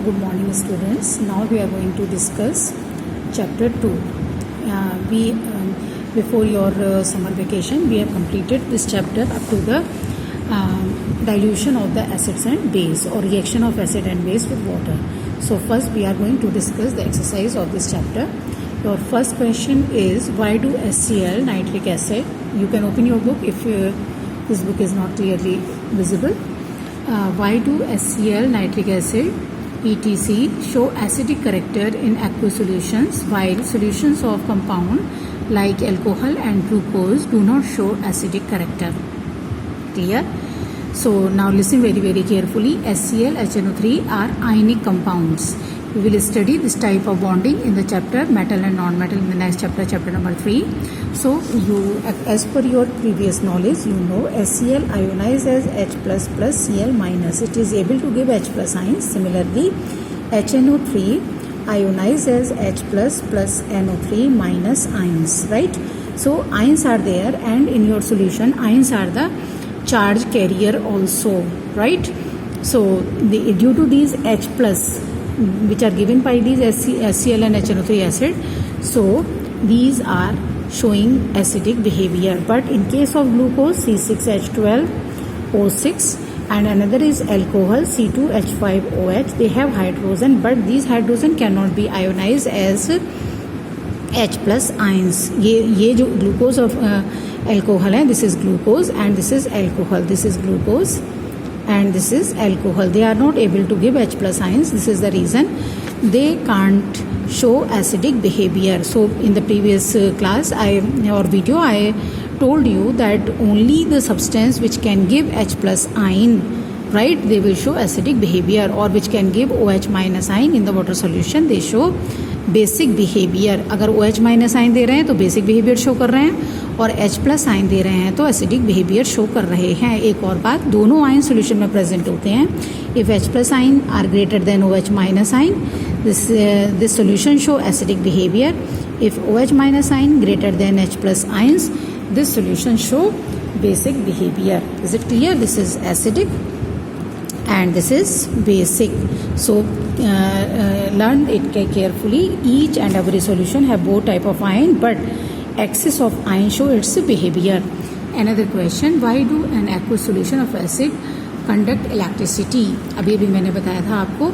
Good morning, students. Now we are going to discuss chapter 2. Before your summer vacation, we have completed this chapter up to the dilution of the acids and base, or reaction of acid and base with water. So first we are going to discuss the exercise of this chapter. Your first question is, why do HCl, nitric acid, you can open your book if this book is not clearly visible. Why do HCl, nitric acid, etc. show acidic character in aqueous solutions, while solutions of compound like alcohol and glucose do not show acidic character? Clear? So now listen very carefully. HCl, HNO3 are ionic compounds. We will study this type of bonding in the chapter metal and non-metal in the next chapter, chapter number 3. So you, as per your previous knowledge, you know HCl ionizes as H plus plus Cl minus. It is able to give H plus ions. Similarly, HNO3 ionizes H plus plus NO3 minus ions, right? So ions are there, and in your solution ions are the charge carrier also, right? So due to these H plus which are given by these HCl and HNO3 acid, so these are showing acidic behavior. But in case of glucose, C6H12O6, and another is alcohol, C2H5OH, they have hydrogen, but these hydrogen cannot be ionized as H plus ions. ये जो glucose of alcohol है, this is glucose and this is alcohol, this is glucose and this is alcohol. They are not able to give H plus ions. This is the reason they can't show acidic behavior. So in the previous class or video, I told you that only the substance which can give H plus ion, right, they will show acidic behavior, or which can give OH minus ion in the water solution, they show basic behaviour. अगर OH minus आइन दे रहे हैं तो basic behaviour show कर रहे हैं, और H plus आइन दे रहे हैं तो एसिडिक बिहेवियर शो कर रहे हैं. एक और बात, दोनों आइन सोल्यूशन में प्रेजेंट होते हैं. If H plus ion are greater than OH minus ion, this solution show acidic behaviour. If OH minus ion greater than H plus ions, this solution show basic behaviour. Is it clear? This is acidic and this is basic. So learn it carefully. Each and every solution have both type of ion, but excess of ion show its behavior. Another question, why do an aqueous solution of acid conduct electricity? अभी मैंने बताया था आपको,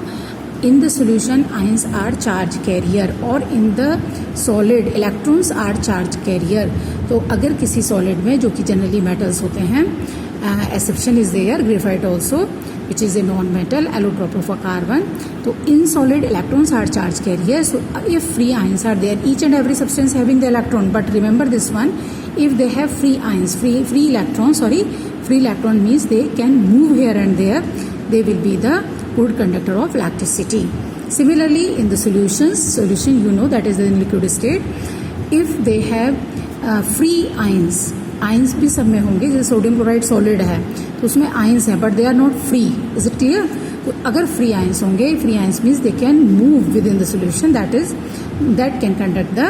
in the solution ions are charge carrier, or in the solid electrons are charge carrier. तो अगर किसी solid में, जो कि generally metals होते हैं, exception is there, graphite also, which is a non-metal, allotrope of a carbon. So in solid electrons are charge carriers. So if free ions are there, each and every substance having the electron, but remember this one, if they have free ions, free electron means they can move here and there, they will be the good conductor of electricity. Similarly, in the solution you know, that is in liquid state, if they have free ions भी सब में होंगे. जैसे sodium chloride solid है तो उसमें ions हैं, but they are not free. Is it clear? तो अगर फ्री आयंस होंगे, free ions means they can move within the solution, that can conduct the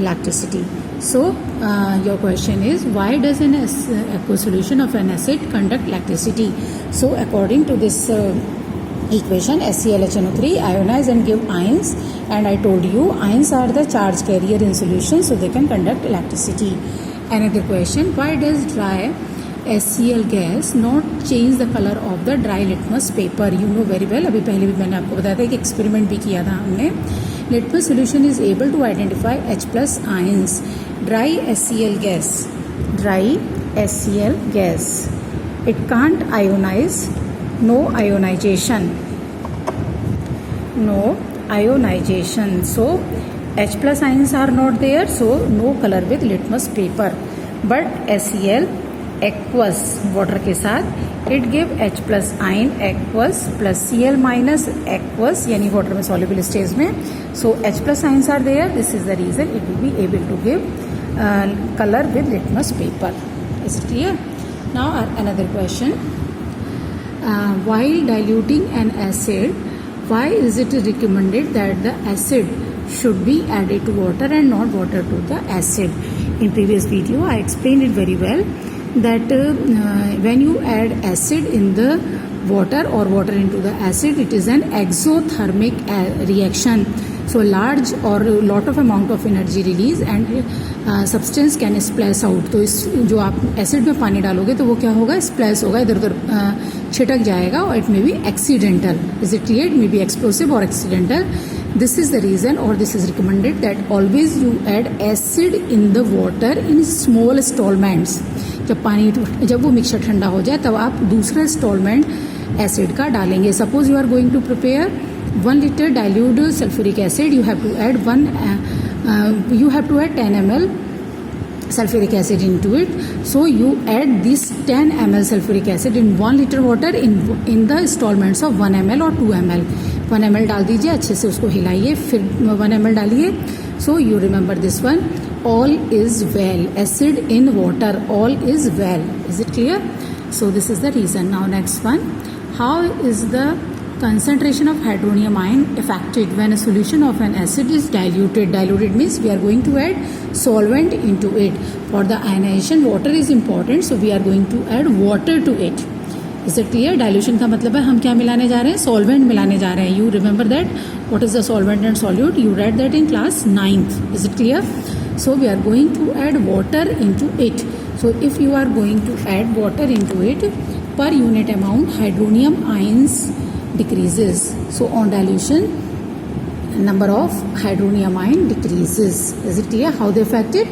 electricity. So your question is, why does an aqueous solution of an acid conduct electricity? So according to this equation, HCl, HNO3 ionize and give ions, and I told you ions are the charge carrier in solution, so they can conduct electricity. Another question, why does dry HCl gas not change the color of the dry litmus paper? You know very well, अभी पहले भी मैंने आपको बताया था, एक experiment भी किया था हमने. Litmus solution is able to identify H plus ions. Dry HCl gas, it can't ionize, no ionization. So H plus ions are not there, so no color with litmus paper. But HCl aqueous water के साथ, it give H plus ion aqueous plus Cl minus aqueous, यानी water में soluble stage में. So H plus ions are there. This is the reason it will be able to give color with litmus paper. Is it clear? Now another question, while diluting an acid, why is it recommended that the acid should be added to water and not water to the acid? In previous video I explained it very well, that when you add acid in the water or water into the acid, it is an exothermic reaction. So large or lot of amount of energy release and substance can splash out. तो इस जो आप acid में पानी डालोगे तो वो क्या होगा, स्प्लैश होगा, इधर उधर छिटक जाएगा, और it may be accidental. Is it clear? It may be explosive और accidental. This is the reason, or this is recommended, that always you add acid in the water in small installments. जब वो mixture ठंडा हो जाए तब आप दूसरा instalment acid का डालेंगे. Suppose you are going to prepare 1 liter dilute sulfuric acid, you have to add 10 ml sulfuric acid into it. So you add this 10 ml sulfuric acid in 1 liter water in the installments of 1 ml or 2 ml. 1 ml डाल दीजिए, अच्छे से उसको हिलाइए, फिर 1 ml डालिए. So you remember this one, all is well, acid in water, all is well. Is it clear? So this is the reason. Now next one, how is the concentration of hydronium ion affected when a solution of an acid is diluted? Diluted means we are going to add solvent into it. For the ionization, water is important, so we are going to add water to it. Is it clear? Dilution का मतलब है हम क्या मिलाने जा रहे हैं, solvent मिलाने जा रहे हैं. You remember that? What is the solvent and solute? You read that in class 9th. Is it clear? So we are going to add water into it. So if you are going to add water into it, per unit amount hydronium ions decreases. So on dilution, number of hydronium ion decreases. Is it clear how they affect it?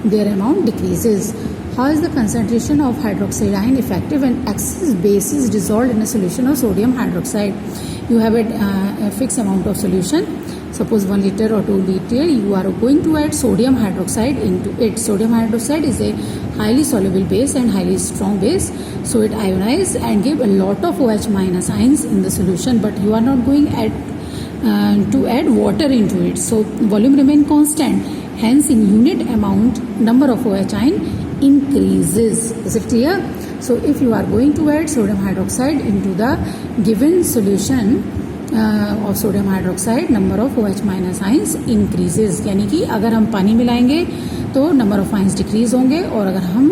Their amount decreases. How is the concentration of hydroxide ion effective when excess base is dissolved in a solution of sodium hydroxide? You have a fixed amount of solution. Suppose 1 liter or 2 liter, you are going to add sodium hydroxide into it. Sodium hydroxide is a highly soluble base and highly strong base. So it ionizes and give a lot of OH minus ions in the solution, but you are not going to add water into it. So volume remain constant. Hence in unit amount, number of OH ion increases. Is it clear? So if you are going to add sodium hydroxide into the given solution of sodium hydroxide, number of OH minus ions increases. यानी कि अगर हम पानी मिलाएंगे तो number of ions decrease होंगे, और अगर हम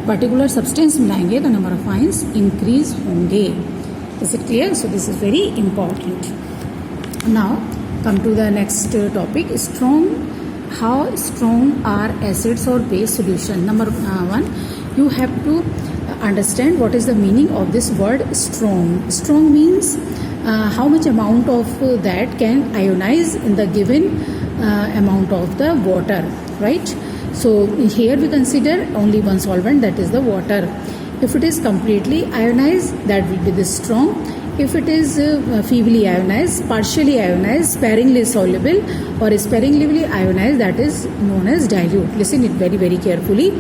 particular substance मिलाएंगे तो number of ions increase होंगे. Is it clear? So this is very important. Now come to the next topic, strong. How strong are acids or base solution? Number 1, you have to understand what is the meaning of this word strong. Strong means how much amount of that can ionize in the given amount of the water, right? So here we consider only one solvent, that is the water. If it is completely ionized, that will be this strong. If it is feebly ionized, partially ionized, sparingly soluble, or sparingly ionized, that is known as dilute. Listen it very, very carefully.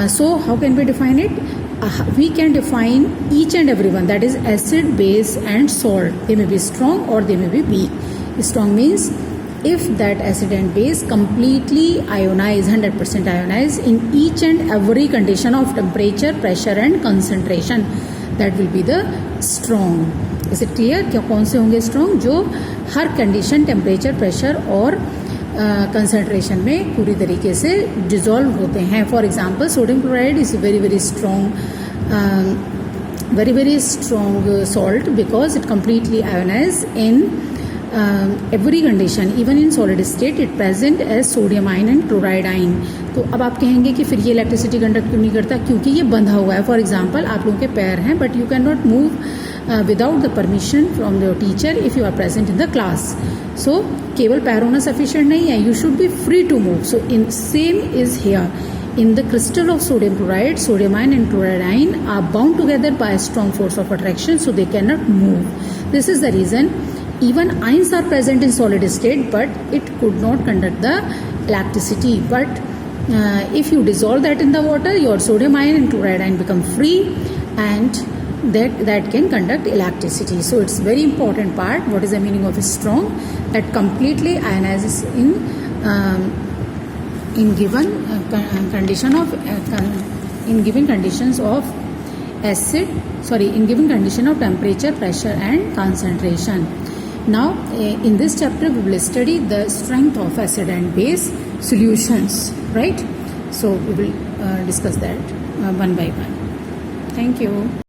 So how can we define it? We can define each and every one, that is acid, base and salt. They may be strong or they may be weak. Strong means if that acid and base completely ionize, 100% ionize in each and every condition of temperature, pressure and concentration, that will be the strong. Is it clear? क्या कौन से होंगे strong? जो हर condition, temperature, pressure और concentration में पूरी तरीके से dissolve होते हैं. For example, sodium chloride is very, very strong, very, very strong salt because it completely ionizes in every condition. Even in solid state, it present as sodium ion and chloride ion. तो अब आप कहेंगे कि फिर ये electricity conduct क्यों नहीं करता? क्योंकि ये बंधा हुआ है. फॉर एग्जाम्पल, आप लोगों के पैर हैं, but you can not move without the permission from your teacher if you are present in the class. So केवल पैर होना सफिशिएंट नहीं है, you should be free to move. So in same is here. In the crystal of sodium chloride, sodium ion and chloride ion are bound together by a strong force of attraction, so they cannot move. This is the reason even ions are present in solid state, but it could not conduct the electricity. But if you dissolve that in the water, your sodium ion and chloride ion become free, and that can conduct electricity. So it's very important part. What is the meaning of strong? That completely ionizes in given condition of in given conditions of acid, in given condition of temperature, pressure and concentration. Now in this chapter we will study the strength of acid and base solutions, right? So we will discuss that one by one. Thank you.